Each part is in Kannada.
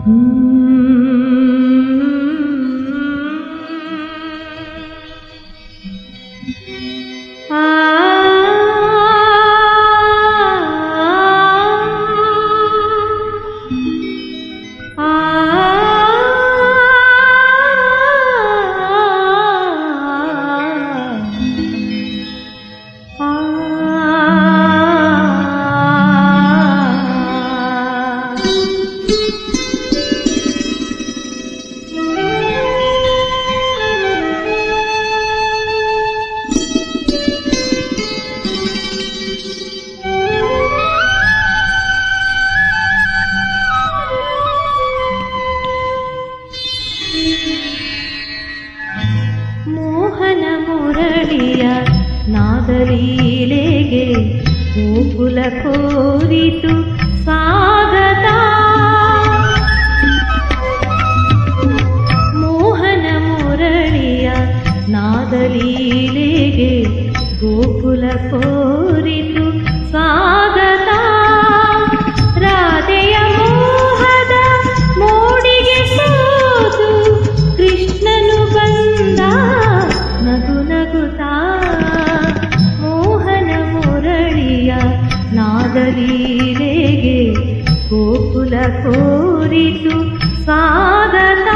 ಮೋಹನ ಮುರಳಿಯ ನಾದಲೀಲೆಗೆ ಗೋಕುಲ ಕೋರಿತು ಸ್ವಾಗತ. ಮೋಹನ ಮುರಳಿಯ ನಾದಲೀಲೆಗೆ ಗೋಕುಲ ಕೋರಿತು ಸ್ವಾಗತ. ರಾಧೆಯ ಮೋಹದ ಮೋಡಿಗೆ ಸೋತು ಕೃಷ್ಣನು ಬಂದ ನಗು ನಗುತ್ತಾ. ಮೋಹನ ಮುರಳಿಯ ನಾದಲೀಲೆಗೆ ಗೋಕುಲ ಕೋರಿತು ಸ್ವಾಗತ.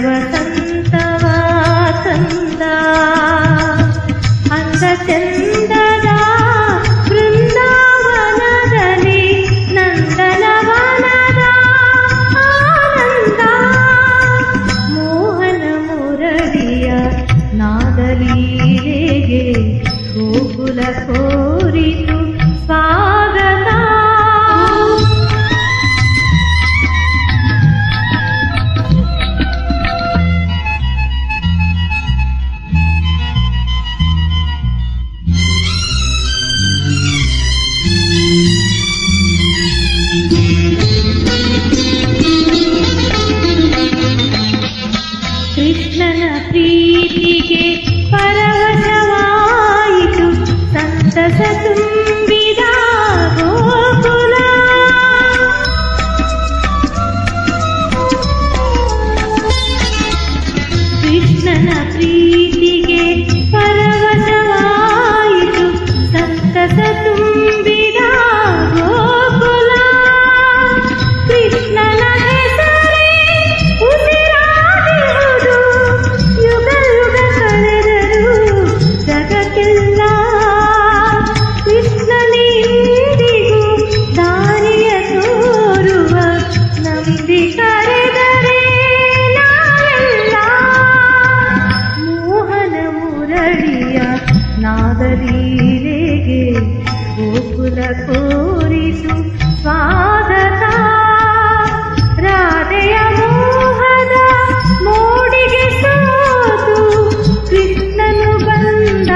ವಸಂತವ ತಂದ ಅಂದ ಚಂದದ ಬೃಂದಾವನದಲ್ಲಿ ನಂದನವನದ ಆನಂದ. ಮೋಹನ ಮುರಳಿಯ ನಾದಲೀಲೆಗೆ ಗೋಕುಲ ಕೋರಿತು ಸ್ವಾಗತ. ಕೃಷ್ಣನ ಪ್ರೀತಿಗೆ ಪರವಶವಾಯಿತು ಸಂತಸ ತುಂಬಿದ ಗೋಕುಲ. ಕೃಷ್ಣನ ಪ್ರೀತಿಗೆ ಪರವಶವಾಯಿತು ಸಂತಸ ತುಂಬಿದ ಗೋಕುಲ. ಕೃಷ್ಣನ ಹೆಸರೇ ಉಸಿರಾಡಿರುವುದು ಯುಗ ಯುಗ ಕಳೆದರೂ ಜಗಕ್ಕೆಲ್ಲ. ಕೃಷ್ಣನಿಂದಿಗೂ ದಾರಿಯ ತೋರುವ ನಂಬಿ ಕರೆದರೆ ನಾವೆಲ್ಲ. ಮೋಹನ ಮುರಳಿಯ ನಾದಲೀಲೆಗೆ ಗೋಕುಲ ಕೋರಿತು ಸ್ವಾಗತ. ರಾಧೆಯ ಮೋಹದ ಮೋಡಿಗೆ ಸೋತು ಕೃಷ್ಣನು ಬಂದ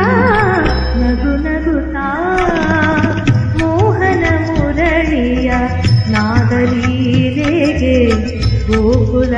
ನಗು ನಗುತ್ತಾ. ಮೋಹನ ಮುರಳಿಯ ನಾದಲೀಲೆಗೆ ಗೋಕುಲ